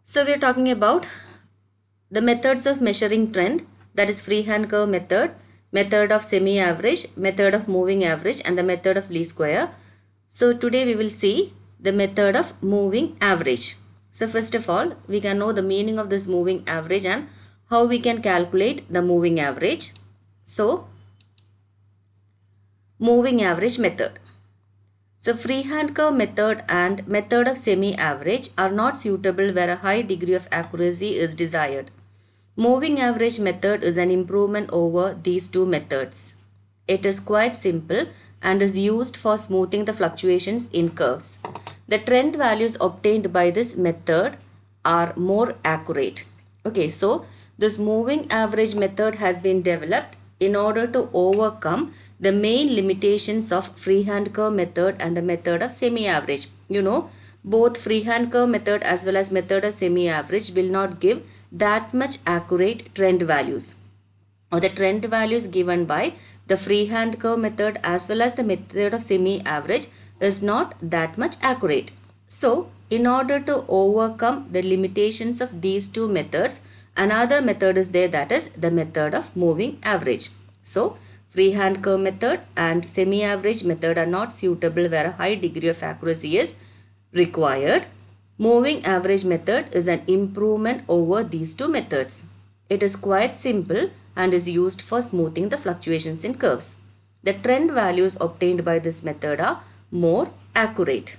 So we are talking about the methods of measuring trend, that is freehand curve method, method of semi-average, method of moving average and the method of least square. So today we will see the method of moving average. So first of all, we can know the meaning of this moving average and how we can calculate the moving average. So moving average method. So freehand curve method and method of semi-average are not suitable where a high degree of accuracy is desired. Moving average method is an improvement over these two methods. It is quite simple and is used for smoothing the fluctuations in curves. The trend values obtained by this method are more accurate. Okay, so this moving average method has been developed in order to overcome the main limitations of freehand curve method and the method of semi-average. Both freehand curve method as well as method of semi-average will not give that much accurate trend values, or the trend values given by the freehand curve method as well as the method of semi-average is not that much accurate. So in order to overcome the limitations of these two methods, another method is there, that is the method of moving average. So freehand curve method and semi-average method are not suitable where a high degree of accuracy is required. Moving average method is an improvement over these two methods. It is quite simple and is used for smoothing the fluctuations in curves. The trend values obtained by this method are more accurate.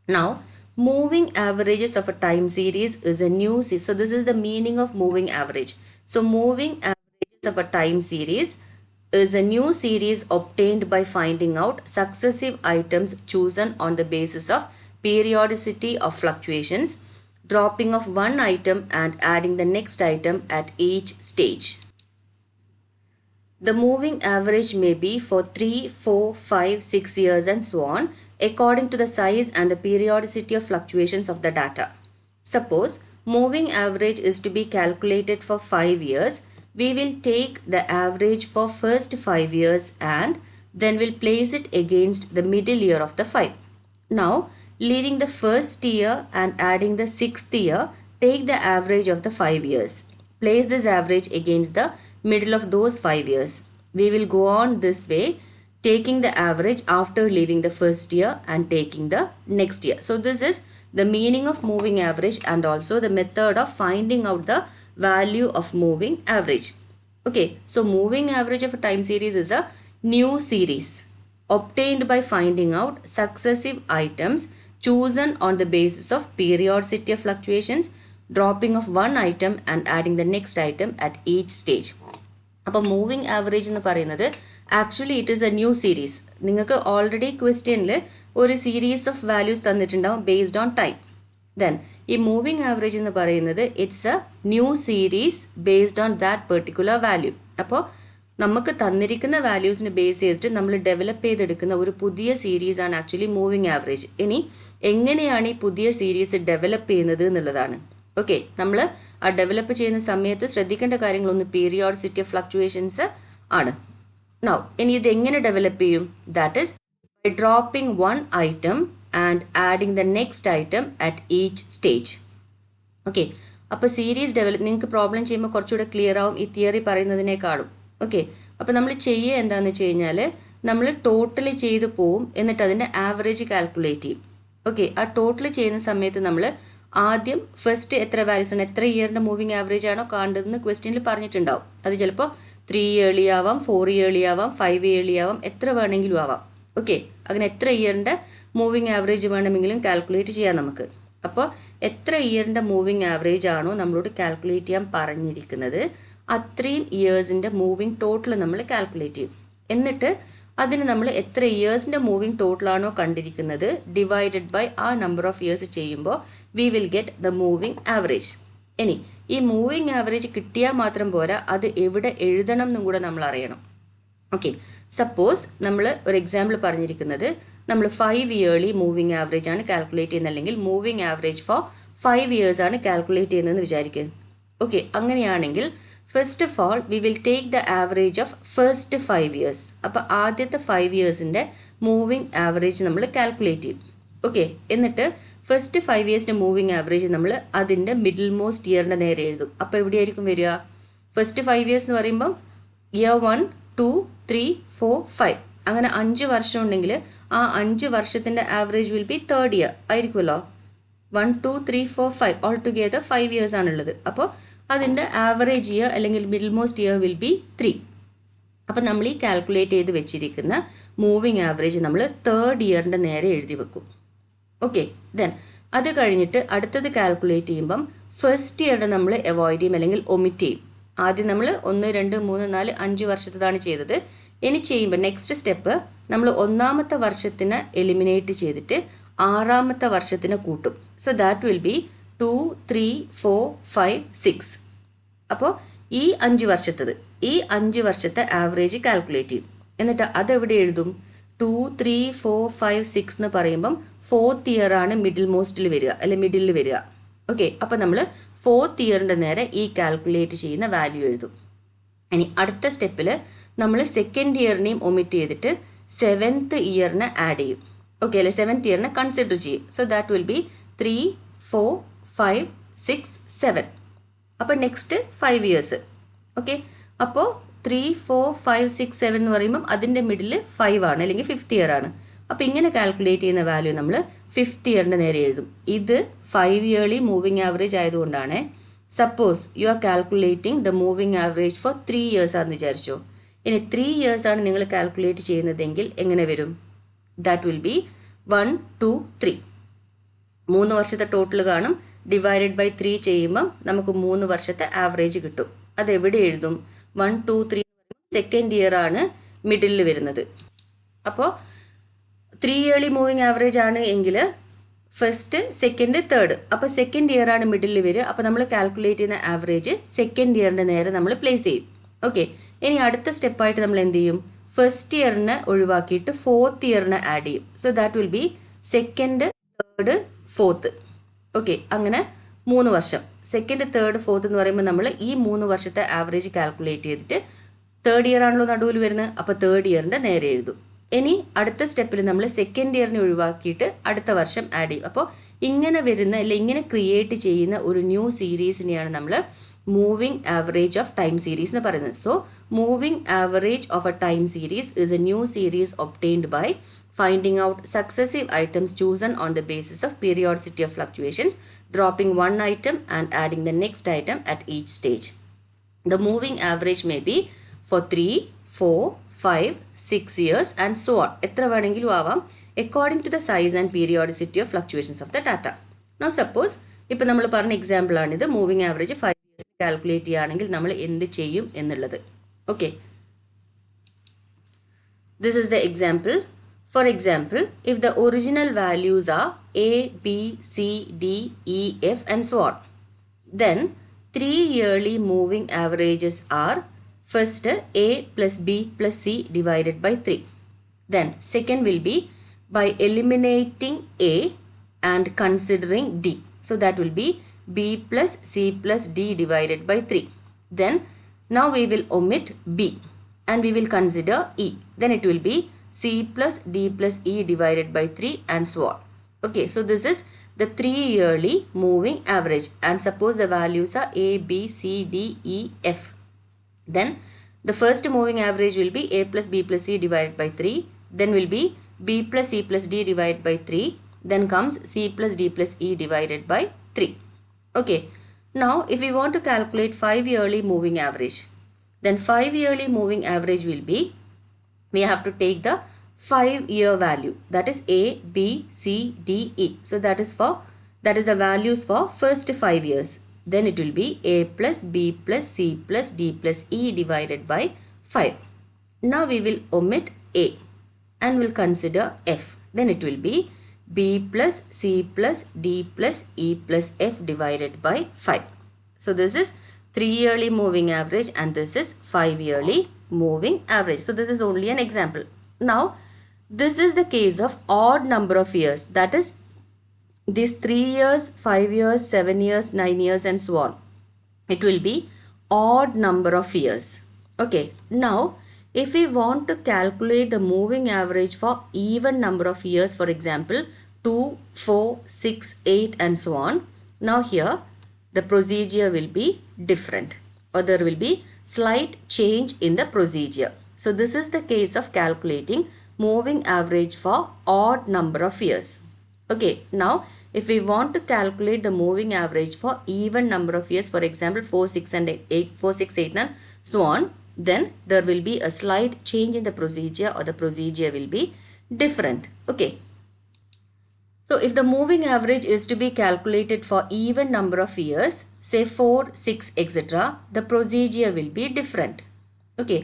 Now, moving averages of a time series is a new series. So this is the meaning of moving average. So moving averages of a time series is a new series obtained by finding out successive items chosen on the basis of periodicity of fluctuations, dropping of one item and adding the next item at each stage. The moving average may be for 3, 4, 5, 6 years and so on according to the size and the periodicity of fluctuations of the data. Suppose moving average is to be calculated for 5 years. We will take the average for first 5 years and then we'll place it against the middle year of the 5. Now, leaving the first year and adding the 6th year, take the average of the 5 years. Place this average against the middle of those 5 years. We will go on this way, taking the average after leaving the first year and taking the next year. So this is the meaning of moving average and also the method of finding out the value of moving average. Okay, so moving average of a time series is a new series obtained by finding out successive items chosen on the basis of periodicity of fluctuations, dropping of one item and adding the next item at each stage. അപ്പോൾ moving average എന്ന് പറയുന്നത് actually it is a new series. നിങ്ങൾക്ക് already ക്വസ്റ്റ്യനിൽ ഒരു series of values തന്നിട്ടുണ്ടാവും based on time. Then ഈ moving average എന്ന് പറയുന്നത് it's a new series based on that particular value. അപ്പോൾ നമുക്ക് തന്നിരിക്കുന്ന വാല്യൂസിന് ബേസ് ചെയ്തിട്ട് നമ്മൾ ഡെവലപ്പ് ചെയ്തെടുക്കുന്ന ഒരു പുതിയ സീരീസാണ് ആക്ച്വലി മൂവിങ് ആവറേജ്. ഇനി എങ്ങനെയാണ് ഈ പുതിയ സീരീസ് ഡെവലപ്പ് ചെയ്യുന്നത് എന്നുള്ളതാണ്. ഓക്കെ, നമ്മൾ ആ ഡെവലപ്പ് ചെയ്യുന്ന സമയത്ത് ശ്രദ്ധിക്കേണ്ട കാര്യങ്ങളൊന്ന് പീരിയോഡിസിറ്റി ഓഫ് ഫ്ലക്ച്വേഷൻസ് ആണ്. നൗ ഇനി ഇത് എങ്ങനെ ഡെവലപ്പ് ചെയ്യും? That is by dropping one item and adding the next item at each stage. Okay, അപ്പോൾ സീരീസ് ഡെവലപ്പ് നിങ്ങൾക്ക് പ്രോബ്ലം ചെയ്യുമ്പോൾ കുറച്ചുകൂടെ ക്ലിയർ ആവും ഈ തിയറി പറയുന്നതിനേക്കാളും. ഓക്കെ, അപ്പോൾ നമ്മൾ ചെയ്യുക എന്താണെന്ന് വെച്ച് കഴിഞ്ഞാൽ നമ്മൾ ടോട്ടൽ ചെയ്ത് പോവും, എന്നിട്ട് അതിൻ്റെ ആവറേജ് കാൽക്കുലേറ്റ് ചെയ്യും. ഓക്കെ, ആ ടോട്ടൽ ചെയ്യുന്ന സമയത്ത് നമ്മൾ ആദ്യം ഫസ്റ്റ് എത്ര വാല്യൂസ് ആണ്, എത്ര ഇയറിൻ്റെ മൂവിങ് ആവറേജ് ആണോ കാണേണ്ടതെന്ന് ക്വസ്റ്റ്യനിൽ പറഞ്ഞിട്ടുണ്ടാവും. അത് ചിലപ്പോൾ 3 ഇയർലി ആവാം, 4 ഇയർലി ആവാം, 5 ഇയർലി ആവാം, എത്ര വേണമെങ്കിലും ആവാം. ഓക്കെ, അങ്ങനെ എത്ര ഇയറിൻ്റെ മൂവിങ് ആവറേജ് വേണമെങ്കിലും കാൽക്കുലേറ്റ് ചെയ്യാം നമുക്ക്. അപ്പോൾ എത്ര ഇയറിൻ്റെ മൂവിങ് ആവറേജ് ആണോ നമ്മളോട് കാൽക്കുലേറ്റ് ചെയ്യാൻ പറഞ്ഞിരിക്കുന്നത് അത്രയും ഇയേഴ്സിൻ്റെ മൂവിങ് ടോട്ടൽ നമ്മൾ കാൽക്കുലേറ്റ് ചെയ്യും. എന്നിട്ട് അതിന് നമ്മൾ എത്ര ഇയേഴ്സിൻ്റെ മൂവിങ് ടോട്ടലാണോ കണ്ടിരിക്കുന്നത് ഡിവൈഡഡ് ബൈ ആ നമ്പർ ഓഫ് ഇയേഴ്സ് ചെയ്യുമ്പോൾ we will get the moving average. ഇനി ഈ മൂവിങ് ആവറേജ് കിട്ടിയാൽ മാത്രം പോരാ, അത് എവിടെ എഴുതണം എന്നും കൂടെ നമ്മൾ അറിയണം. ഓക്കെ, സപ്പോസ് നമ്മൾ ഒരു എക്സാമ്പിൾ പറഞ്ഞിരിക്കുന്നത് നമ്മൾ 5 ഇയർലി മൂവിങ് ആവറേജ് ആണ് കാൽക്കുലേറ്റ് ചെയ്യുന്നത്, അല്ലെങ്കിൽ മൂവിങ് ആവറേജ് ഫോർ 5 ഇയേഴ്സ് ആണ് കാൽക്കുലേറ്റ് ചെയ്യുന്നതെന്ന് വിചാരിക്കുക. ഓക്കെ, അങ്ങനെയാണെങ്കിൽ first of all we will take the average of first 5 years. അപ്പോൾ ആദ്യത്തെ 5 ഇയേഴ്സിൻ്റെ മൂവിങ് ആവറേജ് നമ്മൾ കാൽക്കുലേറ്റ് ചെയ്യും. ഓക്കെ, എന്നിട്ട് ഫസ്റ്റ് 5 ഇയേഴ്സിൻ്റെ മൂവിങ് ആവറേജ് നമ്മൾ അതിൻ്റെ മിഡിൽ മോസ്റ്റ് ഇയറിൻ്റെ നേരെ എഴുതും. അപ്പോൾ എവിടെയായിരിക്കും വരിക? ഫസ്റ്റ് 5 ഇയേഴ്സ് എന്ന് പറയുമ്പം ഇയർ 1, 2, 3, 4, 5 അങ്ങനെ 5 വർഷം ഉണ്ടെങ്കിൽ ആ 5 വർഷത്തിൻ്റെ average will be third year ആയിരിക്കുമല്ലോ. 1, 2, 3, 4, 5 ഓൾ ടുഗെദർ 5 ഇയേഴ്സ് ആണുള്ളത്. അപ്പോൾ അതിൻ്റെ ആവറേജ് ഇയർ അല്ലെങ്കിൽ middle most year will be 3. അപ്പോൾ നമ്മൾ ഈ കാൽക്കുലേറ്റ് ചെയ്ത് വെച്ചിരിക്കുന്ന മൂവിങ് ആവറേജ് നമ്മൾ തേർഡ് ഇയറിൻ്റെ നേരെ എഴുതി വെക്കും. ഓക്കെ, ദെൻ അത് കഴിഞ്ഞിട്ട് അടുത്തത് കാൽക്കുലേറ്റ് ചെയ്യുമ്പം ഫസ്റ്റ് ഇയറിനെ നമ്മൾ അവോയ്ഡ് ചെയ്യും അല്ലെങ്കിൽ ഒമിറ്റ് ചെയ്യും. ആദ്യം നമ്മൾ 1, 2, 3, 4, 5 വർഷത്തതാണ് ചെയ്തത്. ഇനി ചെയ്യുമ്പോൾ നെക്സ്റ്റ് സ്റ്റെപ്പ് നമ്മൾ ഒന്നാമത്തെ വർഷത്തിനെ എലിമിനേറ്റ് ചെയ്തിട്ട് ആറാമത്തെ വർഷത്തിനെ കൂട്ടും. So that will B 2, 3, 4, 5, 6. അപ്പോൾ ഈ 5 വർഷത്തത് ഈ 5 വർഷത്തെ ആവറേജ് കാൽക്കുലേറ്റ് ചെയ്യും. എന്നിട്ട് അതെവിടെ എഴുതും? 2, 3, 4, 5, 6 എന്ന് പറയുമ്പം ഫോർത്ത് ഇയർ ആണ് മിഡിൽ മോസ്റ്റിൽ വരിക അല്ലെങ്കിൽ മിഡിലിൽ വരിക. ഓക്കെ, അപ്പോൾ നമ്മൾ ഫോർത്ത് ഇയറിൻ്റെ നേരെ ഈ കാൽക്കുലേറ്റ് ചെയ്യുന്ന വാല്യൂ എഴുതും. ഇനി അടുത്ത സ്റ്റെപ്പിൽ നമ്മൾ സെക്കൻഡ് ഇയറിനെയും ഒമിറ്റ് ചെയ്തിട്ട് 7th ഇയറിനെ ആഡ് ചെയ്യും. ഓക്കെ അല്ലെ, 7th ഇയറിനെ കൺസിഡർ ചെയ്യും. So that will B 3, 4, 5, 6, 7. അപ്പോൾ നെക്സ്റ്റ് 5 ഇയേഴ്സ്. ഓക്കെ, അപ്പോൾ 3, 4, 5, 6, 7 എന്ന് പറയുമ്പം അതിൻ്റെ മിഡിൽ 5 ആണ് അല്ലെങ്കിൽ 5th ഇയർ ആണ്. അപ്പോൾ ഇങ്ങനെ കാൽക്കുലേറ്റ് ചെയ്യുന്ന വാല്യൂ നമ്മൾ 5th ഇയറിൻ്റെ നേരെ എഴുതും. ഇത് 5 ഇയർലി മൂവിങ് ആവറേജ് ആയതുകൊണ്ടാണ്. Suppose you are calculating the moving average for 3 years ആണെന്ന് വിചാരിച്ചോ. ഇനി 3 ഇയേഴ്സ് ആണ് നിങ്ങൾ കാൽക്കുലേറ്റ് ചെയ്യുന്നതെങ്കിൽ എങ്ങനെ വരും? That will B 1, 2, 3. 3 വർഷത്തെ ടോട്ടൽ കാണും. ഡിവൈഡഡ് ബൈ 3 ചെയ്യുമ്പം നമുക്ക് 3 വർഷത്തെ ആവറേജ് കിട്ടും. അതെവിടെ എഴുതും? 1, 2, 3 സെക്കൻഡ് ഇയർ ആണ് മിഡിലിൽ വരുന്നത്. അപ്പോൾ 3 ഇയർലി മൂവിങ് ആവറേജ് ആണ് എങ്കിൽ ഫസ്റ്റ്, സെക്കൻഡ്, തേർഡ്. അപ്പോൾ സെക്കൻഡ് ഇയർ ആണ് മിഡിലിൽ വരിക. അപ്പോൾ നമ്മൾ കാൽക്കുലേറ്റ് ചെയ്യുന്ന ആവറേജ് സെക്കൻഡ് ഇയറിൻ്റെ നേരെ നമ്മൾ പ്ലേസ് ചെയ്യും. ഓക്കെ, ഇനി അടുത്ത സ്റ്റെപ്പായിട്ട് നമ്മൾ എന്ത് ചെയ്യും? ഫസ്റ്റ് ഇയറിനെ ഒഴിവാക്കിയിട്ട് ഫോർത്ത് ഇയറിനെ ആഡ് ചെയ്യും. So that will B second, third, fourth. Okay, അങ്ങനെ 3 വർഷം. സെക്കൻഡ്, തേർഡ്, ഫോർത്ത് എന്ന് പറയുമ്പോൾ നമ്മൾ ഈ 3 വർഷത്തെ ആവറേജ് കാൽക്കുലേറ്റ് ചെയ്തിട്ട് തേർഡ് ഇയർ ആണല്ലോ നടുവിൽ വരുന്നത്. അപ്പോൾ തേർഡ് ഇയറിൻ്റെ നേരെ എഴുതും. ഇനി അടുത്ത സ്റ്റെപ്പിൽ നമ്മൾ സെക്കൻഡ് ഇയറിനെ ഒഴിവാക്കിയിട്ട് അടുത്ത വർഷം ആഡ് ചെയ്യും. അപ്പോൾ ഇങ്ങനെ വരുന്ന അല്ലെങ്കിൽ ഇങ്ങനെ ക്രിയേറ്റ് ചെയ്യുന്ന ഒരു ന്യൂ സീരീസിനെയാണ് നമ്മൾ moving average of time series എന്ന് പറയുന്നത്. So moving average of a time series is a new series obtained by finding out successive items chosen on the basis of periodicity of fluctuations, dropping one item and adding the next item at each stage. The moving average may be for 3, 4, 5, 6 years and so on. എത്ര വേണമെങ്കിലും ആവാം according to the size and periodicity of fluctuations of the data. Now suppose ഇപ്പോൾ നമ്മൾ പറഞ്ഞ example ആണിത്. Moving average 5 years calculate ചെയ്യുകയാണെങ്കിൽ നമ്മൾ എന്ത് ചെയ്യും എന്നുള്ളത്. Okay, this is the example. For example, if the original values are A, B, C, D, E, F and so on, then 3 yearly moving averages are first A plus B plus C divided by 3. Then second will be by eliminating A and considering D. So that will be B plus C plus D divided by 3. Then now we will omit B and we will consider E. Then it will be C plus D plus E divided by 3 and so on. Okay, so this is the 3 yearly moving average and suppose the values are A, B, C, D, E, F. Then the first moving average will be A plus B plus C divided by 3. Then will be B plus C plus D divided by 3. Then comes C plus D plus E divided by 3. Okay, now if we want to calculate 5 yearly moving average, then 5 yearly moving average will be, we have to take the 5-year value, that is A, B, C, D, E. So that is the values for first 5 years. Then it will be A plus B plus C plus D plus E divided by 5. Now we will omit A and will consider F. Then it will be B plus C plus D plus E plus F divided by 5. So this is 3 yearly moving average and this is 5 yearly moving average. So this is only an example. Now this is the case of odd number of years, that is these 3 years, 5 years, 7 years, 9 years and so on. It will be odd number of years. Okay, now if we want to calculate the moving average for even number of years, for example 2, 4, 6, 8 and so on. Now here the procedure will be different, or there will be slight change in the procedure. So this is the case of calculating moving average for odd number of years. Okay, now if we want to calculate the moving average for even number of years, for example 4, 6 and 8, 4, 6, 8 and so on, then there will be a slight change in the procedure, or the procedure will be different. Okay. So if the moving average is to be calculated for even number of years, say 4, 6, etc., the procedure will be different. Okay.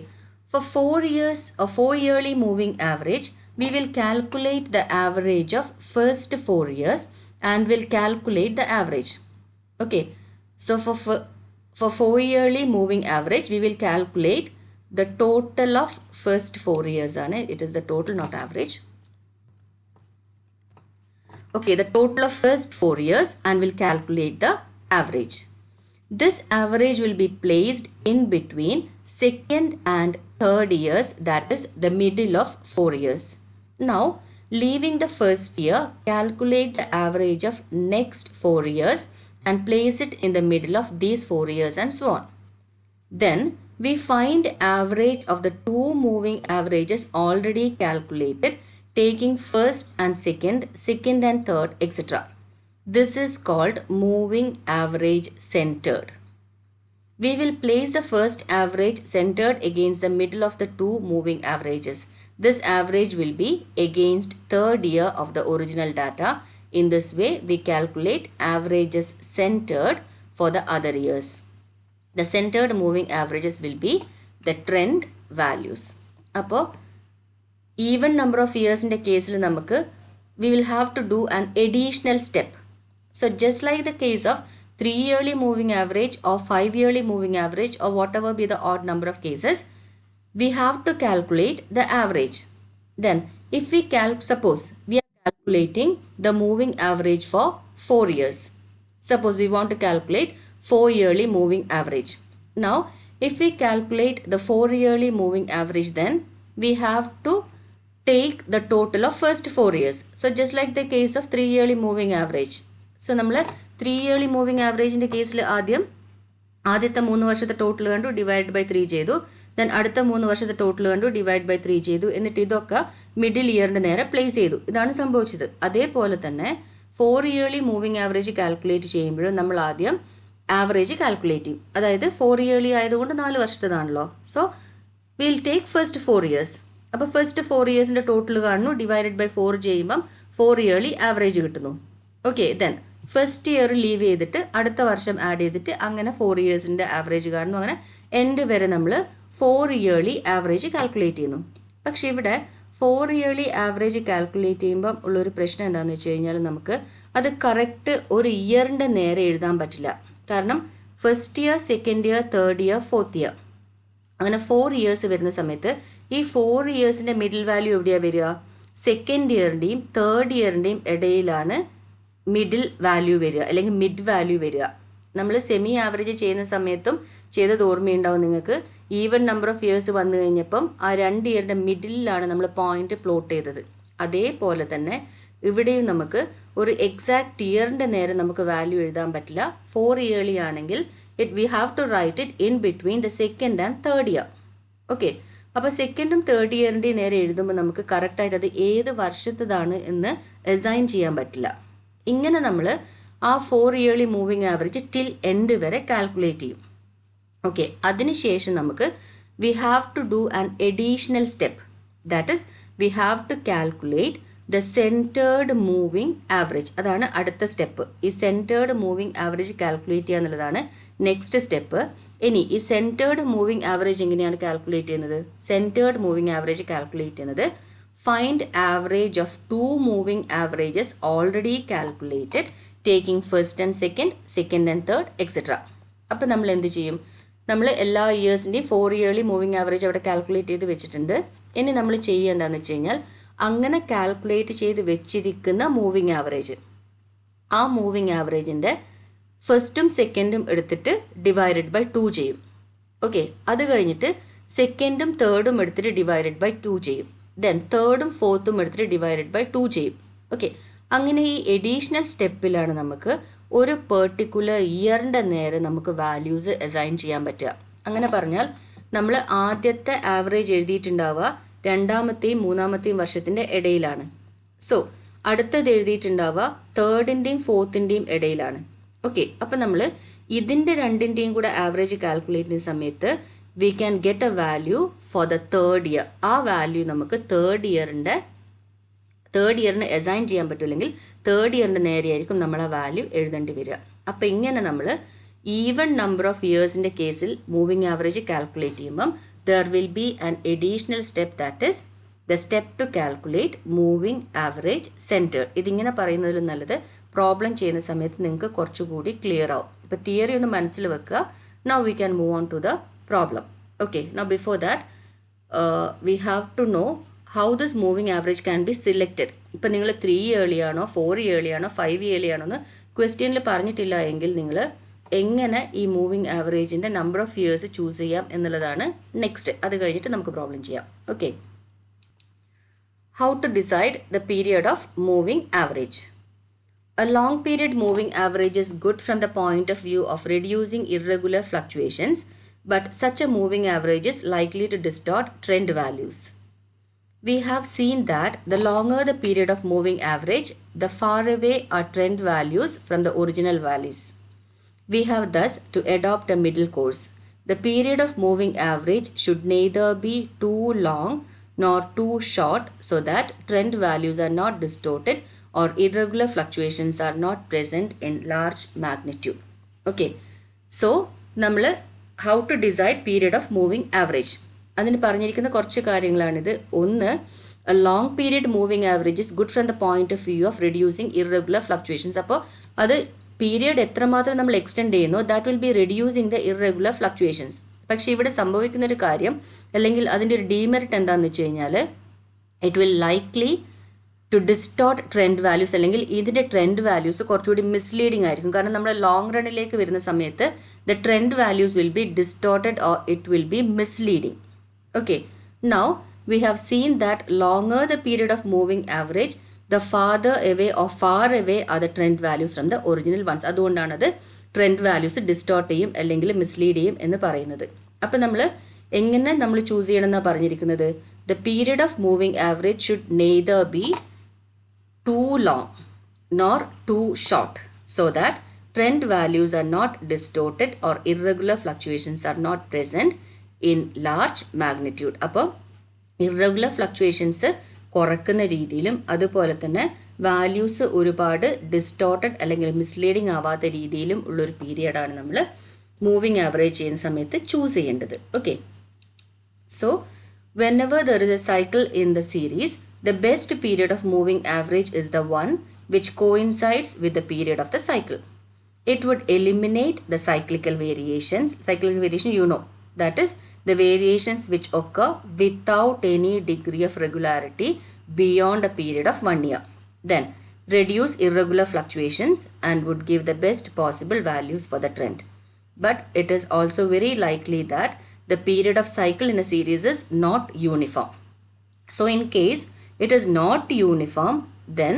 For 4 years or 4 yearly moving average, we will calculate the average of first 4 years and will calculate the average. Okay. So for 4 yearly moving average, we will calculate the total of first 4 years. It is the total, not average. Okay, the total of first 4 years, and will calculate the average. This average will be placed in between second and third years, that is the middle of 4 years. Now, leaving the first year, calculate the average of next 4 years and place it in the middle of these 4 years and so on. Then, we find average of the two moving averages already calculated, taking first and second, second and third, etc. This is called moving average centered. We will place the first average centered against the middle of the two moving averages. This average will be against third year of the original data. In this way, we calculate averages centered for the other years. The centered moving averages will be the trend values. Appo, even number of years in the case, we will have to do an additional step. So just like the case of 3 yearly moving average or 5 yearly moving average, or whatever be the odd number of cases, we have to calculate the average. Then if we suppose we are calculating the moving average for 4 years. Suppose we want to calculate 4 yearly moving average. Now if we calculate the 4 yearly moving average, then we have to take the total of first 4 years. So just like the case of 3 yearly moving average. So we 3 yearly moving average in the case ആദ്യത്തെ 3 വർഷത്തെ total കണ്ടു, divide by 3 ചെയ്തു. Then അടുത്ത 3 വർഷത്തെ total കണ്ടു, divide by 3 ചെയ്തു. എന്നിട്ട് ഇതൊക്കെ മിഡിൽ ഇയറിൻ്റെ നേരെ പ്ലേസ് ചെയ്തു. ഇതാണ് സംഭവിച്ചത്. അതേപോലെ തന്നെ 4 ഇയർലി മൂവിങ് ആവറേജ് കാൽക്കുലേറ്റ് ചെയ്യുമ്പോഴും നമ്മൾ ആദ്യം ആവറേജ് കാൽക്കുലേറ്റ് ചെയ്യും. അതായത് 4 ഇയർലി ആയതുകൊണ്ട് 4 വർഷത്തേതാണല്ലോ. So will take first 4 years. അപ്പോൾ ഫസ്റ്റ് 4 ഇയേഴ്സിൻ്റെ ടോട്ടൽ കാണുന്നു, ഡിവൈഡഡ് ബൈ 4 ചെയ്യുമ്പം 4 ഇയർലി ആവറേജ് കിട്ടുന്നു. Okay, then first year leave ചെയ്തിട്ട് അടുത്ത വർഷം ആഡ് ചെയ്തിട്ട് അങ്ങനെ 4 ഇയേഴ്സിൻ്റെ ആവറേജ് കാണുന്നു. അങ്ങനെ എൻഡ് വരെ നമ്മൾ 4 ഇയർലി ആവറേജ് കാൽക്കുലേറ്റ് ചെയ്യുന്നു. പക്ഷേ ഇവിടെ 4 ഇയർലി ആവറേജ് കാൽക്കുലേറ്റ് ചെയ്യുമ്പം ഉള്ളൊരു പ്രശ്നം എന്താണെന്ന് വെച്ച് കഴിഞ്ഞാൽ നമുക്ക് അത് കറക്റ്റ് ഒരു ഇയറിൻ്റെ നേരെ എഴുതാൻ പറ്റില്ല. കാരണം first year, second year, third year, fourth year, അങ്ങനെ 4 ഇയേഴ്സ് വരുന്ന സമയത്ത് ഈ 4 ഇയേഴ്സിൻ്റെ മിഡിൽ വാല്യൂ എവിടെയാണ് വരിക? സെക്കൻഡ് ഇയറിൻ്റെയും തേർഡ് ഇയറിൻ്റെയും ഇടയിലാണ് മിഡിൽ വാല്യൂ വരിക, അല്ലെങ്കിൽ മിഡ് വാല്യൂ വരിക. നമ്മൾ സെമി ആവറേജ് ചെയ്യുന്ന സമയത്തും ചെയ്തത് ഓർമ്മയുണ്ടാവും നിങ്ങൾക്ക്. ഈവൻ നമ്പർ ഓഫ് ഇയേഴ്സ് വന്നു കഴിഞ്ഞപ്പം ആ 2 ഇയറിൻ്റെ മിഡിലാണ് നമ്മൾ പോയിന്റ് പ്ലോട്ട് ചെയ്തത്. അതേപോലെ തന്നെ ഇവിടെയും നമുക്ക് ഒരു എക്സാക്ട് ഇയറിൻ്റെ നേരെ നമുക്ക് വാല്യൂ എഴുതാൻ പറ്റില്ല. 4 ഇയർലി ആണെങ്കിൽ we have to write it in between the second and third year. Okay, അപ്പോൾ സെക്കൻഡും തേർഡ് ഇയറിൻ്റെയും നേരെ എഴുതുമ്പോൾ നമുക്ക് കറക്റ്റായിട്ട് അത് ഏത് വർഷത്തേതാണ് എന്ന് അസൈൻ ചെയ്യാൻ പറ്റില്ല. ഇങ്ങനെ നമ്മൾ ആ 4 yearly moving average till end വരെ കാൽക്കുലേറ്റ് ചെയ്യും. ഓക്കെ, അതിനുശേഷം നമുക്ക് we have to do an additional step. That is we have to calculate the centred moving average. അതാണ് അടുത്ത സ്റ്റെപ്പ്. ഈ സെൻറ്റേർഡ് മൂവിങ് ആവറേജ് കാൽക്കുലേറ്റ് ചെയ്യുക എന്നുള്ളതാണ് നെക്സ്റ്റ് സ്റ്റെപ്പ്. ഇനി ഈ സെൻറ്റേർഡ് മൂവിങ് ആവറേജ് എങ്ങനെയാണ് കാൽക്കുലേറ്റ് ചെയ്യുന്നത്? സെൻറ്റേർഡ് മൂവിങ് ആവറേജ് കാൽക്കുലേറ്റ് ചെയ്യുന്നത് find average of two moving averages already calculated taking first and second, second and third, etc. അപ്പോൾ നമ്മൾ എന്ത് ചെയ്യും? നമ്മൾ എല്ലാ ഇയേഴ്സിൻ്റെയും 4 ഇയർലി മൂവിങ് ആവറേജ് അവിടെ കാൽക്കുലേറ്റ് ചെയ്ത് വെച്ചിട്ടുണ്ട്. ഇനി നമ്മൾ ചെയ്യുക എന്താണെന്ന് വെച്ച് കഴിഞ്ഞാൽ അങ്ങനെ കാൽക്കുലേറ്റ് ചെയ്ത് വെച്ചിരിക്കുന്ന മൂവിങ് ആവറേജ്, ആ മൂവിങ് ആവറേജിൻ്റെ ഫസ്റ്റും സെക്കൻഡും എടുത്തിട്ട് ഡിവൈഡഡ് ബൈ 2 ചെയ്യും. ഓക്കെ, അത് കഴിഞ്ഞിട്ട് സെക്കൻഡും തേർഡും എടുത്തിട്ട് ഡിവൈഡഡ് ബൈ 2 ചെയ്യും. ദെൻ തേർഡും ഫോർത്തും എടുത്തിട്ട് ഡിവൈഡഡ് ബൈ 2 ചെയ്യും. ഓക്കെ, അങ്ങനെ ഈ എഡീഷണൽ സ്റ്റെപ്പിലാണ് നമുക്ക് ഒരു പെർട്ടിക്കുലർ ഇയറിൻ്റെ നേരെ നമുക്ക് വാല്യൂസ് അസൈൻ ചെയ്യാൻ പറ്റുക. അങ്ങനെ പറഞ്ഞാൽ നമ്മൾ ആദ്യത്തെ ആവറേജ് എഴുതിയിട്ടുണ്ടാവുക രണ്ടാമത്തെയും മൂന്നാമത്തെയും വർഷത്തിൻ്റെ ഇടയിലാണ്. സോ അടുത്തത് എഴുതിയിട്ടുണ്ടാവുക തേർഡിൻ്റെയും ഫോർത്തിൻ്റെയും ഇടയിലാണ്. ഓക്കെ, അപ്പം നമ്മൾ ഇതിൻ്റെ രണ്ടിൻ്റെയും കൂടെ ആവറേജ് കാൽക്കുലേറ്റ് ചെയ്യുന്ന സമയത്ത് we can get A value for the third year. ആ വാല്യൂ നമുക്ക് തേർഡ് ഇയറിന് അസൈൻ ചെയ്യാൻ പറ്റില്ലെങ്കിൽ തേർഡ് ഇയറിൻ്റെ നേരെയായിരിക്കും നമ്മൾ ആ വാല്യൂ എഴുതേണ്ടി വരിക. അപ്പോൾ ഇങ്ങനെ നമ്മൾ ഈവൻ നമ്പർ ഓഫ് ഇയേഴ്സിൻ്റെ കേസിൽ മൂവിങ് ആവറേജ് കാൽക്കുലേറ്റ് ചെയ്യുമ്പം there will be an additional step, that is the step to calculate moving average centred. ഇതിങ്ങനെ പറയുന്നതിലും നല്ലത് പ്രോബ്ലം ചെയ്യുന്ന സമയത്ത് നിങ്ങൾക്ക് കുറച്ചുകൂടി ക്ലിയർ ആവും. ഇപ്പോൾ തിയറി ഒന്ന് മനസ്സിൽ വെക്കുക. Now we can move on to the problem. Okay, now before that we have to know how this moving average can be selected. ഇപ്പോൾ നിങ്ങൾ 3 yearly ആണോ 4 yearly ആണോ 5 yearly ആണോ എന്ന് ക്വസ്റ്റ്യനിൽ പറഞ്ഞിട്ടില്ല എങ്കിൽ നിങ്ങൾ എങ്ങനെ ഈ മൂവിങ് ആവറേജിൻ്റെ നമ്പർ ഓഫ് ഇയേഴ്സ് ചൂസ് ചെയ്യാം എന്നുള്ളതാണ് നെക്സ്റ്റ്. അത് കഴിഞ്ഞിട്ട് നമുക്ക് പ്രോബ്ലം ചെയ്യാം. Okay, how to decide the period of moving average. A long period moving average is good from the point of view of reducing irregular fluctuations, but such a moving average is likely to distort trend values. We have seen that the longer the period of moving average, the far away are trend values from the original values. We have thus to adopt a middle course. The period of moving average should neither be too long nor too short so that trend values are not distorted or irregular fluctuations are not present in large magnitude. Okay, so നമ്മൾ how to decide period of moving average, അതിന് പറഞ്ഞിരിക്കുന്ന കുറച്ച് കാര്യങ്ങളാണിത്. ഒന്ന്, a long period moving average is good from the point of view of reducing irregular fluctuations. അപ്പോൾ അത് period എത്രമാത്രം നമ്മൾ എക്സ്റ്റെൻഡ് ചെയ്യുന്നു that will be reducing the irregular fluctuations. പക്ഷേ ഇവിടെ സംഭവിക്കുന്നൊരു കാര്യം അല്ലെങ്കിൽ അതിൻ്റെ ഒരു ഡീമെറിറ്റ് എന്താണെന്ന് വെച്ച് കഴിഞ്ഞാൽ it will likely to distort trend values, അല്ലെങ്കിൽ ഇതിൻ്റെ ട്രെൻഡ് വാല്യൂസ് കുറച്ചുകൂടി മിസ്ലീഡിംഗ് ആയിരിക്കും. കാരണം നമ്മൾ ലോങ് റണ്ണിലേക്ക് വരുന്ന സമയത്ത് the trend values will be distorted or it will be misleading. Okay, now we have seen that longer the period of moving average, the farther away or far away are the trend values from the original ones. അതുകൊണ്ടാണ് അത് trend values distort ചെയ്യും അല്ലെങ്കിൽ mislead ചെയ്യും എന്ന് പറയുന്നത്. അപ്പം എങ്ങനെ നമ്മൾ ചൂസ് ചെയ്യണം എന്നാണ് പറഞ്ഞിരിക്കുന്നത്. The period of moving average should neither be too long nor too short so that trend values are not distorted or irregular fluctuations are not present in large magnitude. അപ്പോൾ irregular fluctuations കുറക്കുന്ന രീതിയിലും അതുപോലെ തന്നെ values ഒരുപാട് distorted അല്ലെങ്കിൽ misleading ആവാത്ത രീതിയിലും ഉള്ളൊരു പീരിയഡാണ് നമ്മൾ മൂവിങ് ആവറേജ് ചെയ്യുന്ന സമയത്ത് ചൂസ് ചെയ്യേണ്ടത്. Okay, so whenever there is a cycle in the series, the best period of moving average is the one which coincides with the period of the cycle. It would eliminate the cyclical variations. Cyclical variation, you know, that is the variations which occur without any degree of regularity beyond a period of 1 year. Then reduce irregular fluctuations and would give the best possible values for the trend. But it is also very likely that the period of cycle in a series is not uniform. So in case it is not uniform, then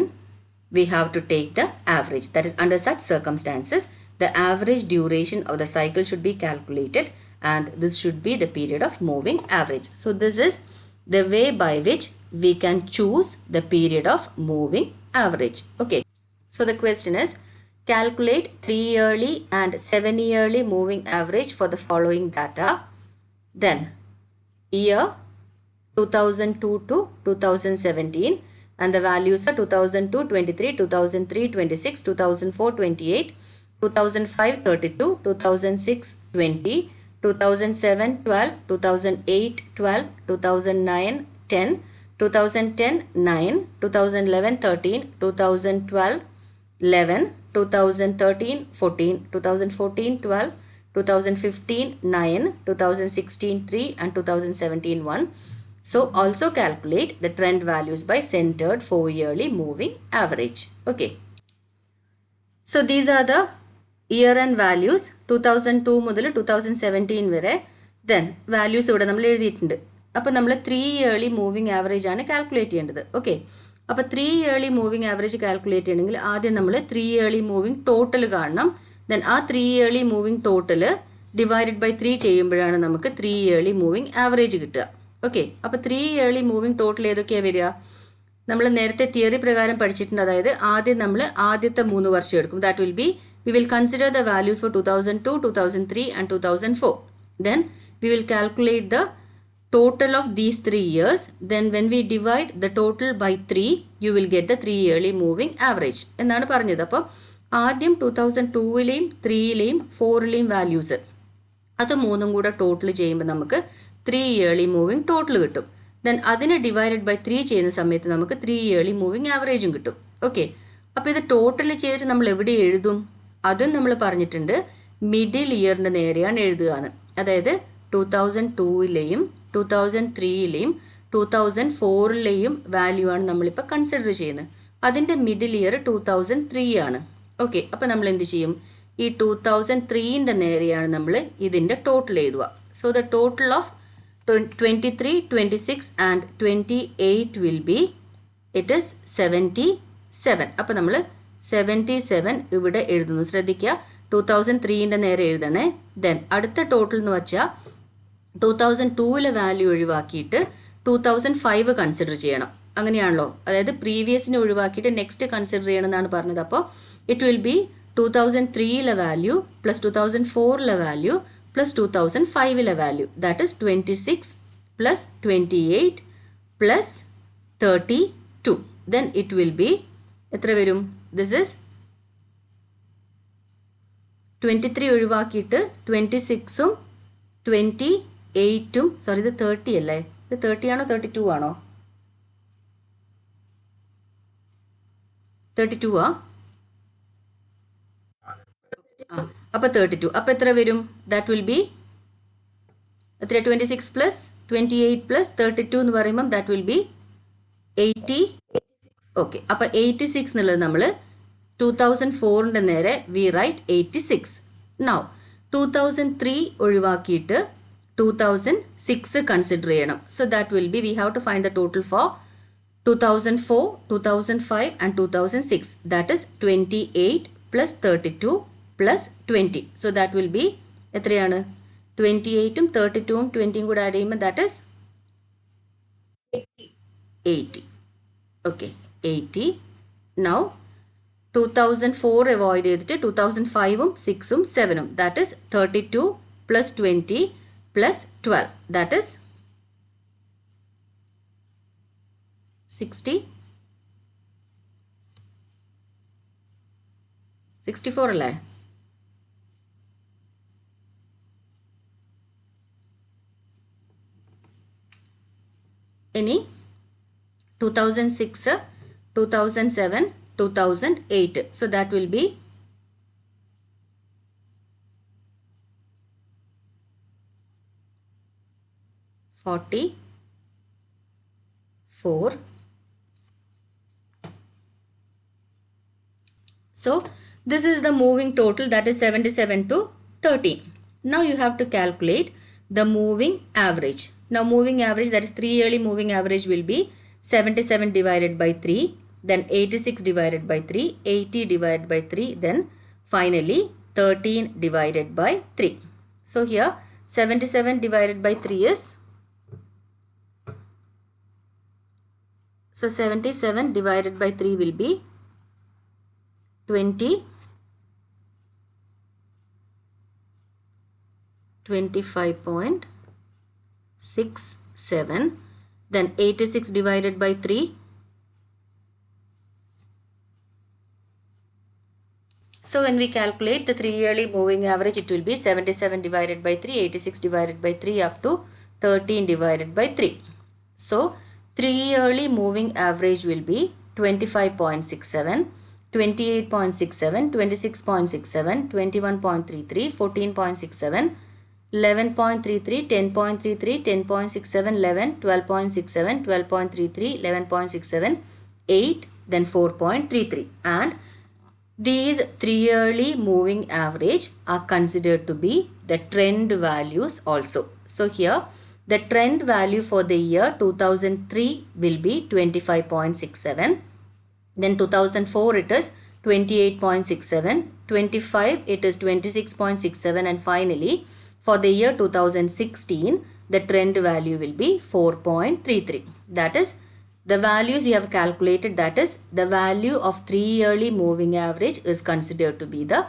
we have to take the average. That is, under such circumstances, the average duration of the cycle should be calculated and this should be the period of moving average. So this is the way by which we can choose the period of moving average. Okay, so the question is, calculate 3 yearly and 7 yearly moving average for the following data. Then year 2002 to 2017, and the values are 2002 23, 2003 26, 2004 28, 2005 32, 2006 20, 2007 12, 2008 12, 2009 10, 2010 9, 2011 13, 2012 11, 2013 14, 2014 12, 2015 9, 2016 3, and 2017 1. So also calculate the trend values by centered 4 yearly moving average. Okay. So these are the year and values 2002 മുതൽ 2017 വരെ. Then values ഇവിടെ നമ്മൾ എഴുതിയിട്ടുണ്ട്. അപ്പോൾ നമ്മൾ 3 yearly moving average ആണ് calculate ചെയ്യേണ്ടത്. Okay, അപ്പോൾ 3 ഇയർലി മൂവിങ് ആവറേജ് കാൽക്കുലേറ്റ് ചെയ്യണമെങ്കിൽ ആദ്യം നമ്മൾ 3 ഇയർലി മൂവിങ് ടോട്ടൽ കാണണം. ദെൻ ആ 3 yearly moving total divided by 3 ചെയ്യുമ്പോഴാണ് നമുക്ക് 3 ഇയർലി മൂവിങ് ആവറേജ് കിട്ടുക. ഓക്കെ, അപ്പോൾ 3 ഇയർലി മൂവിങ് ടോട്ടൽ ഏതൊക്കെയാണ് വരിക? നമ്മൾ നേരത്തെ തിയറി പ്രകാരം പഠിച്ചിട്ടുണ്ട്. അതായത് ആദ്യം നമ്മൾ ആദ്യത്തെ 3 വർഷം എടുക്കും. That will B we will consider the values for 2002, 2003 and 2004. Then we will calculate the total of these 3 years. Then when we divide the total by 3, you will get the 3 yearly moving average എന്നാണ് പറഞ്ഞത്. അപ്പോൾ ആദ്യം 2002ലെയും 3ലെയും 4ലെയും values അത് മൂന്നും കൂടെ total ചെയ്യുമ്പോൾ നമുക്ക് 3 yearly moving total കിട്ടും. ദെൻ അതിനെ ഡിവൈഡഡ് ബൈ 3 ചെയ്യുന്ന സമയത്ത് നമുക്ക് 3 ഇയർലി മൂവിങ് ആവറേജും കിട്ടും. ഓക്കെ, അപ്പോൾ ഇത് ടോട്ടൽ ചെയ്തിട്ട് നമ്മൾ എവിടെ എഴുതും? അതും നമ്മൾ പറഞ്ഞിട്ടുണ്ട്, മിഡിൽ ഇയറിൻ്റെ നേരെയാണ് എഴുതുക എന്ന്. അതായത് 2002ലെയും 2003ലെയും 2004ലെയും വാല്യൂ ആണ് നമ്മളിപ്പോൾ കൺസിഡർ ചെയ്യുന്നത്. അതിൻ്റെ മിഡിൽ ഇയർ 2003 ആണ്. ഓക്കെ, അപ്പോൾ നമ്മൾ എന്ത് ചെയ്യും? ഈ 2003ൻ്റെ നേരെയാണ് നമ്മൾ ഇതിൻ്റെ ടോട്ടൽ എഴുതുക. So the total of 23, 26 and 28 will be it is 77. അപ്പോൾ നമ്മൾ 77 ഇവിടെ എഴുതുന്നു. ശ്രദ്ധിക്കുക, 2003ൻ്റെ നേരെ എഴുതണേ. ദെൻ അടുത്ത ടോട്ടൽ എന്ന് വെച്ചാൽ 2002ലെ വാല്യൂ ഒഴിവാക്കിയിട്ട് 2005 കൺസിഡർ ചെയ്യണം. അങ്ങനെയാണല്ലോ, അതായത് പ്രീവിയസിനെ ഒഴിവാക്കിയിട്ട് നെക്സ്റ്റ് കൺസിഡർ ചെയ്യണം എന്നാണ് പറഞ്ഞത്. അപ്പോൾ ഇറ്റ് വിൽ ബി 2003ലെ വാല്യൂ പ്ലസ് 2004ലെ വാല്യൂ പ്ലസ് 2005ലെ value. That is 26 plus 28 plus 32. Then it will be എത്ര വരും? ദിസ് ഇസ് 23 ഒഴിവാക്കിയിട്ട് 26ഉം 28ഉം, സോറി ഇത് 30 അല്ലേ? ഇത് 30 ആണോ 32 ആണോ? 32 ആ. അപ്പോൾ 32. അപ്പോൾ എത്ര വരും? ദാറ്റ് വിൽ ബി എത്ര? 26 പ്ലസ് 28 പ്ലസ് 32 എന്ന് പറയുമ്പം ദാറ്റ് വിൽ ബി 80. ഓക്കെ, അപ്പോൾ 86 എന്നുള്ളത് നമ്മൾ 2004ൻ്റെ നേരെ വി റൈറ്റ് 86. നൗ 2003 ഒഴിവാക്കിയിട്ട് 2006 കൺസിഡർ ചെയ്യണം. So that will be we have to find the total for 2004, 2005 and 2006. That is 28 plus 32 plus 20. So that will be എത്രയാണ്? 28ഉം 32ഉം 20ഉം കൂടെ ആഡ് ചെയ്യുമ്പോൾ that is 80. Okay, 80. Now 2004 avoid ചെയ്തിട്ട് 2005ഉം 6ഉം 7ഉം that is 32 plus 20 plus 12 that is 64 അല്ലേ? ഇനി 2006, 2007, 2008. So that will be 44. So this is the moving total, that is 77 to 13. Now you have to calculate the moving average. Now moving average, that is 3 yearly moving average, will be 77 divided by 3, then 86 divided by 3, 80 divided by 3, then finally 13 divided by 3. So here 77 divided by 3 is, so 77 divided by 3 will be 20, 25.67. Then 86 divided by 3. So when we calculate the 3 yearly moving average, it will be 77 divided by 3, 86 divided by 3 up to 13 divided by 3. So 3 yearly moving average will be 25.67, 28.67, 26.67, 21.33, 14.67, 11.33, 10.33, 10.67, 11, 12.67, 12.33, 11.67, 8, then 4.33. And these 3 yearly moving average are considered to be the trend values also. So here the trend value for the year 2003 will be 25.67. Then 2004 it is 28.67, 25 it is 26.67, and finally for the year 2016 the trend value will be 4.33. That is the values you have calculated, that is the value of 3 yearly moving average is considered to be the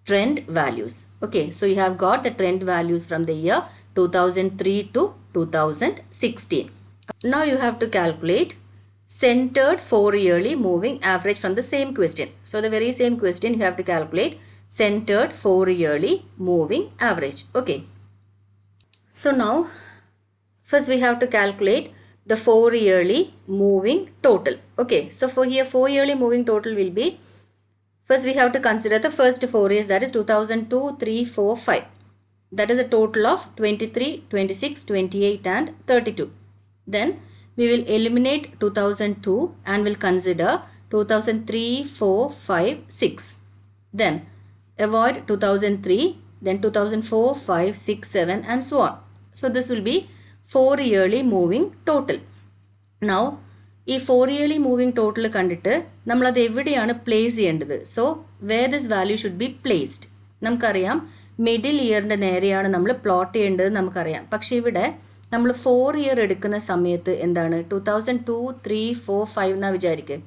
trend values. Okay, so you have got the trend values from the year 2003 to 2016. Now you have to calculate centered 4 yearly moving average from the same question. So the very same question you have to calculate centered 4 yearly moving average. Okay. So now first we have to calculate the 4 yearly moving total. Okay. So for here 4 yearly moving total will be, first we have to consider the first 4 years, that is 2002, 3, 4, 5. That is a total of 23, 26, 28 and 32. Then we will eliminate 2002 and will consider 2003, 4, 5, 6. Then avoid 2003, then 2004, 5, 6, 7 and so on. So this will be 4 yearly moving total. Now ഈ 4 yearly moving total കണ്ടിട്ട് നമ്മളത് എവിടെയാണ് place ചെയ്യേണ്ടത്? So where this value should be placed. നമുക്കറിയാം middle ഇയറിൻ്റെ നേരെയാണ് നമ്മൾ plot ചെയ്യേണ്ടത് നമുക്കറിയാം. പക്ഷേ ഇവിടെ നമ്മൾ 4 ഇയർ എടുക്കുന്ന സമയത്ത് എന്താണ് 2002, 3, 4, 5 എന്നാണ് വിചാരിക്കുക.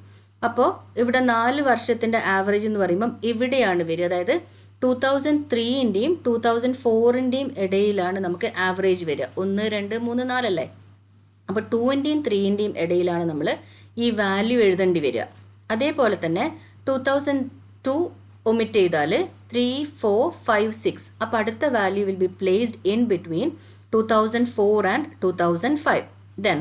അപ്പോൾ ഇവിടെ 4 വർഷത്തിൻ്റെ ആവറേജ് എന്ന് പറയുമ്പം ഇവിടെയാണ് വരിക. അതായത് 2003ൻ്റെയും 2004ൻ്റെയും ഇടയിലാണ് നമുക്ക് ആവറേജ് വരിക. 1, 2, 3, 4 അല്ലേ? അപ്പോൾ 2ൻ്റെയും 3ൻ്റെയും ഇടയിലാണ് നമ്മൾ ഈ വാല്യൂ എഴുതേണ്ടി വരിക. അതേപോലെ തന്നെ 2002 ഒമിറ്റ് ചെയ്താൽ 3, 4, 5, 6. അപ്പോൾ അടുത്ത value will be placed in between 2004 and 2005. Then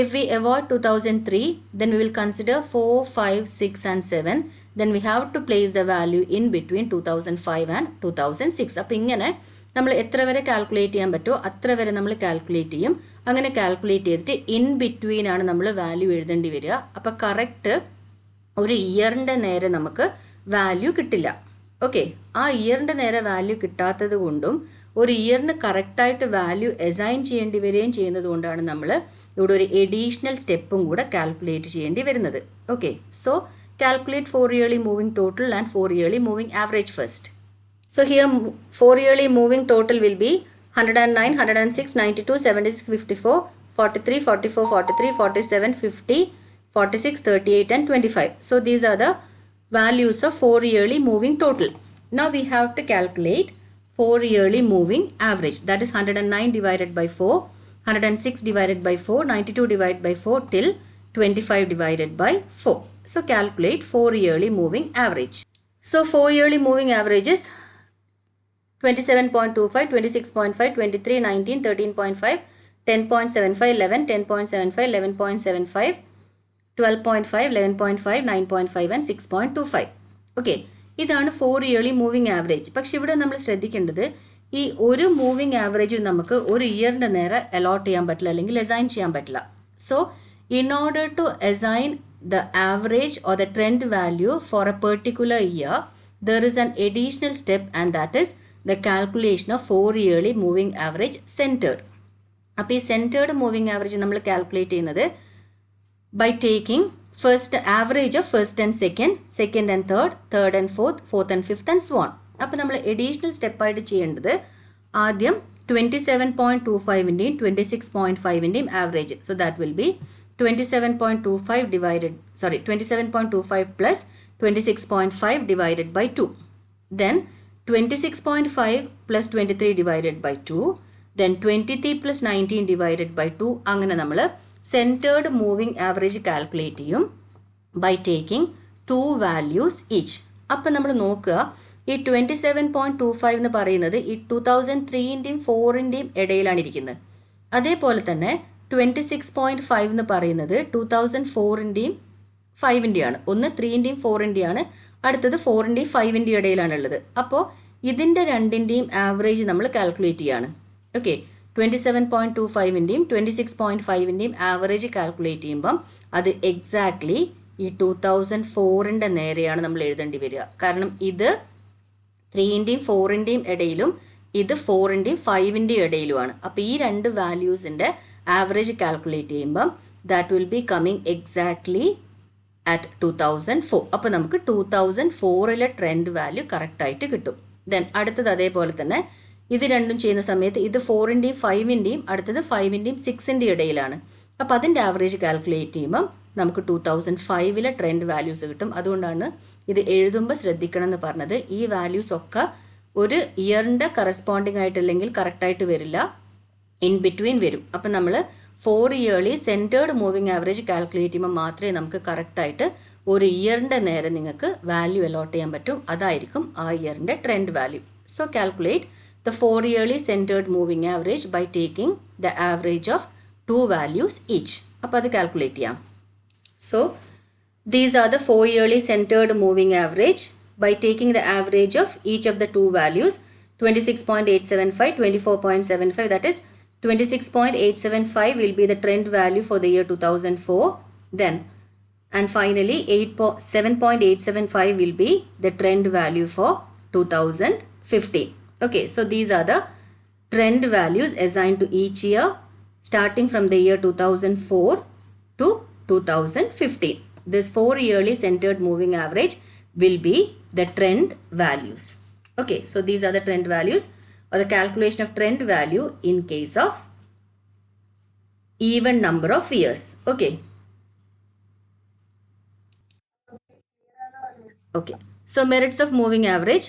if we avoid 2003, then we will consider 4, 5, 6 and 7. Then we have to place the value in between 2005 and 2006. അപ്പോൾ ഇങ്ങനെ നമ്മൾ എത്ര വരെ കാൽക്കുലേറ്റ് ചെയ്യാൻ പറ്റുമോ അത്ര വരെ നമ്മൾ കാൽക്കുലേറ്റ് ചെയ്യും. അങ്ങനെ കാൽക്കുലേറ്റ് ചെയ്തിട്ട് ഇൻ ബിറ്റ്വീൻ ആണ് നമ്മൾ വാല്യൂ എഴുതേണ്ടി വരിക. അപ്പോൾ കറക്റ്റ് ഒരു ഇയറിൻ്റെ നേരെ നമുക്ക് വാല്യൂ കിട്ടില്ല. ഓക്കെ, ആ ഇയറിൻ്റെ നേരെ വാല്യൂ കിട്ടാത്തത് കൊണ്ടും ഒരു ഇയറിന് കറക്റ്റായിട്ട് വാല്യൂ അസൈൻ ചെയ്യേണ്ടി വരികയും ചെയ്യുന്നത് കൊണ്ടാണ് നമ്മൾ ഇവിടെ ഒരു എഡീഷണൽ സ്റ്റെപ്പും കൂടെ കാൽക്കുലേറ്റ് ചെയ്യേണ്ടി വരുന്നത്. Okay, so calculate 4 yearly moving total and 4 yearly moving average first. So here 4 yearly moving total will be 109, 106, 92, 76, 54, 43, 44, 43, 47, 50, 46, 38 and 25. So these are the values of 4 yearly moving total. Now we have to calculate 4 yearly moving average, that is 109 divided by 4, 106 divided by 4, 92 divided by 4 till 25 divided by 4. So calculate 4 yearly moving average. So 4 yearly moving averages 27.25, 26.5, 23, 19, 13.5, 10.75, 11, 10.75, 11.75, 12.5, 11.5, 9.5 and 6.25. Okay, ഇതാണ് 4 yearly moving average. പക്ഷെ ഇവിടെ നമ്മൾ ശ്രദ്ധിക്കേണ്ടത് ഈ ഒരു moving average നമുക്ക് ഒരു ഇയറിൻ്റെ നേരെ അലോട്ട് ചെയ്യാൻ പറ്റില്ല, അല്ലെങ്കിൽ അസൈൻ ചെയ്യാൻ പറ്റില്ല. So in order to assign the average or the trend value for a particular year, there is an additional step, and that is the calculation of 4 yearly moving average centered. അപ്പോൾ ഈ centered moving average നമ്മൾ calculate ചെയ്യുന്നത് by taking first average of first and second, second and third, third and fourth, fourth and fifth and so on. അപ്പോൾ നമ്മൾ additional step ആയിട്ട് ചെയ്യേണ്ടത് ആദ്യം 27.25ൻ്റെയും 26.5ൻ്റെയും average. So that will be 27.25 plus 26.5 divided by 2. Then 26.5 plus 23 divided by 2. Then 23 plus 19 divided by 2. അങ്ങനെ നമ്മൾ centered moving average calculate ചെയ്യും by taking 2 values each. അപ്പോൾ നമ്മൾ നോക്കുക, ഈ 27.25 എന്ന് പറയുന്നത് ഈ 2003ൻ്റെയും 4ൻ്റെയും ഇടയിലാണ് ഇരിക്കുന്നത്. അതേപോലെ തന്നെ 26.5 എന്ന് പറയുന്നത് 2004ൻ്റെയും 5ൻ്റെയാണ്. ഒന്ന് 3ൻ്റെയും 4ൻ്റെയാണ്, അടുത്തത് 4ൻ്റെയും 5ൻ്റെയും ഇടയിലാണുള്ളത്. അപ്പോൾ ഇതിൻ്റെ രണ്ടിൻ്റെയും ആവറേജ് നമ്മൾ കാൽക്കുലേറ്റ് ചെയ്യാണ്. ഓക്കെ, 27.25ൻ്റെയും 26.5ൻ്റെയും ആവറേജ് കാൽക്കുലേറ്റ് ചെയ്യുമ്പം അത് എക്സാക്ട്ലി ഈ 2004ൻ്റെ നേരെയാണ് നമ്മൾ എഴുതേണ്ടി വരിക. കാരണം ഇത് 3ൻ്റെയും 4ൻ്റെയും ഇടയിലും ഇത് 4ൻ്റെയും 5ൻ്റെയും ഇടയിലുമാണ്. അപ്പോൾ ഈ രണ്ട് വാല്യൂസിൻ്റെ ആവറേജ് കാൽക്കുലേറ്റ് ചെയ്യുമ്പം that will B coming exactly at 2004. അപ്പോൾ നമുക്ക് 2004 ട്രെൻഡ് വാല്യൂ കറക്റ്റായിട്ട് കിട്ടും. ദെൻ അടുത്തത് അതേപോലെ തന്നെ ഇത് രണ്ടും ചെയ്യുന്ന സമയത്ത് ഇത് 4ൻ്റെയും 5ൻ്റെയും അടുത്തത് 5ൻ്റെയും 6ൻ്റെയും ഇടയിലാണ്. അപ്പോൾ അതിൻ്റെ ആവറേജ് കാൽക്കുലേറ്റ് ചെയ്യുമ്പം നമുക്ക് 2005 ട്രെൻഡ് വാല്യൂസ് കിട്ടും. അതുകൊണ്ടാണ് ഇത് എഴുതുമ്പോൾ ശ്രദ്ധിക്കണം എന്ന് പറഞ്ഞത്. ഈ വാല്യൂസ് ഒക്കെ ഒരു ഇയറിൻ്റെ കറസ്പോണ്ടിങ് ആയിട്ടില്ലെങ്കിൽ കറക്റ്റായിട്ട് വരില്ല, ഇൻ ബിറ്റ്വീൻ വരും. അപ്പം നമ്മൾ 4 yearly centred moving average calculate ചെയ്യുമ്പോൾ മാത്രമേ നമുക്ക് കറക്റ്റായിട്ട് ഒരു ഇയറിൻ്റെ നേരെ നിങ്ങൾക്ക് വാല്യൂ അലോട്ട് ചെയ്യാൻ പറ്റും. അതായിരിക്കും ആ ഇയറിൻ്റെ trend value. So calculate the 4 yearly centred moving average by taking the average of 2 values each. അപ്പോൾ അത് കാൽക്കുലേറ്റ് ചെയ്യാം. So these are the 4 yearly centred moving average by taking the average of each of the 2 values, 26.875, 24.75, that is 26.875 will be the trend value for the year 2004. Then and finally 7.875 will be the trend value for 2015. Okay, so these are the trend values assigned to each year starting from the year 2004 to 2015. This 4 yearly centered moving average will be the trend values. Okay, so these are the trend values or the calculation of trend value in case of even number of years. Okay. Okay, so merits of moving average.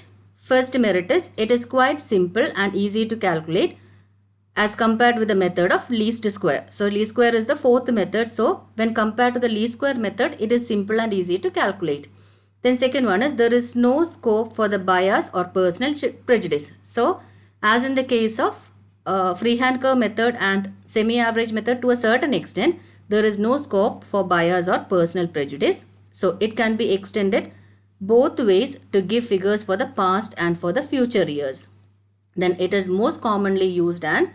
First merit is it is quite simple and easy to calculate as compared with the method of least square. So least square is the fourth method. So when compared to the least square method, it is simple and easy to calculate. Then second one is there is no scope for the bias or personal prejudice. So as in the case of freehand curve method and semi-average method, to a certain extent, there is no scope for bias or personal prejudice. So it can be extended both ways to give figures for the past and for the future years. Then it is most commonly used and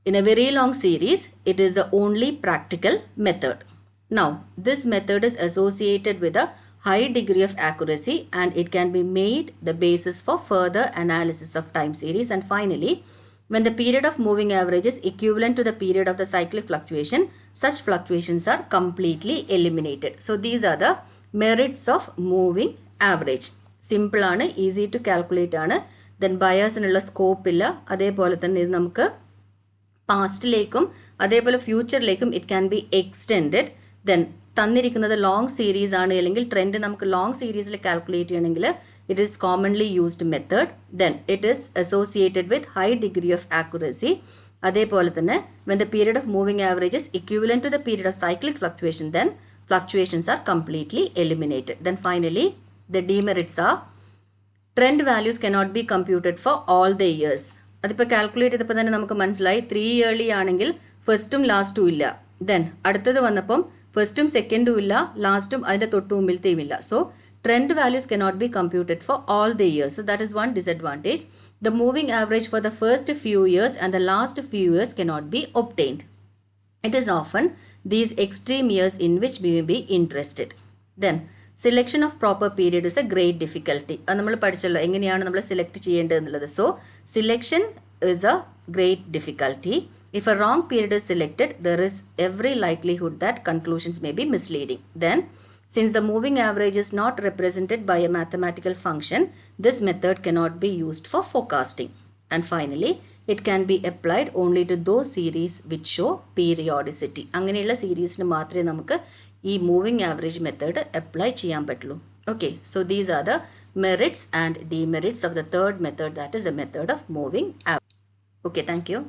in a very long series, it is the only practical method. Now, this method is associated with a high degree of accuracy and it can be made the basis for further analysis of time series. And finally, when the period of moving average is equivalent to the period of the cyclic fluctuation, such fluctuations are completely eliminated. So these are the merits of moving average. Simple ആണ്, easy to calculate ആണ്. Then biasനുള്ള scope ഇല്ല. അതേപോലെ തന്നെ ഇത് നമുക്ക് പാസ്റ്റിലേക്കും അതേപോലെ ഫ്യൂച്ചറിലേക്കും it can be extended. Then തന്നിരിക്കുന്നത് ലോങ് സീരീസ് ആണ്, അല്ലെങ്കിൽ ട്രെൻഡ് നമുക്ക് ലോങ് സീരീസിൽ കാൽക്കുലേറ്റ് ചെയ്യണമെങ്കിൽ it is commonly used method. Then it is associated with high degree of accuracy. അതേപോലെ തന്നെ when the period of moving average is equivalent to the period of cyclic fluctuation, then fluctuations are completely eliminated. Then finally, the demerits are trend values cannot be computed for all the years. അതിപ്പോൾ calculate ചെയ്തപ്പോൾ തന്നെ നമുക്ക് മനസ്സിലായി 3 yearly ആണെങ്കിൽ ഫസ്റ്റും ലാസ്റ്റും ഇല്ല. Then അടുത്തത് വന്നപ്പം ഫസ്റ്റും സെക്കൻഡും ഇല്ല, ലാസ്റ്റും അതിൻ്റെ തൊട്ട് മുമ്പിലത്തെയും ഇല്ല. So trend values cannot be computed for all the years. So that is one disadvantage. The moving average for the first few years and the last few years cannot be obtained. It is often these extreme years in which we may be interested. Then selection of proper period is a great difficulty. അത് നമ്മൾ പഠിച്ചല്ലോ എങ്ങനെയാണ് നമ്മൾ select ചെയ്യേണ്ടതെന്നുള്ളത്. So selection is a great difficulty. If a wrong period is selected, there is every likelihood that conclusions may be misleading. Then since the moving average is not represented by a mathematical function, this method cannot be used for forecasting. And finally, it can be applied only to those series which show periodicity. അങ്ങനെയുള്ള സീരീസിന് മാത്രമേ നമുക്ക് ഈ moving average method apply ചെയ്യാൻ പറ്റുള്ളൂ. Okay, so these are the merits and demerits of the third method, that is the method of moving average. Okay, thank you.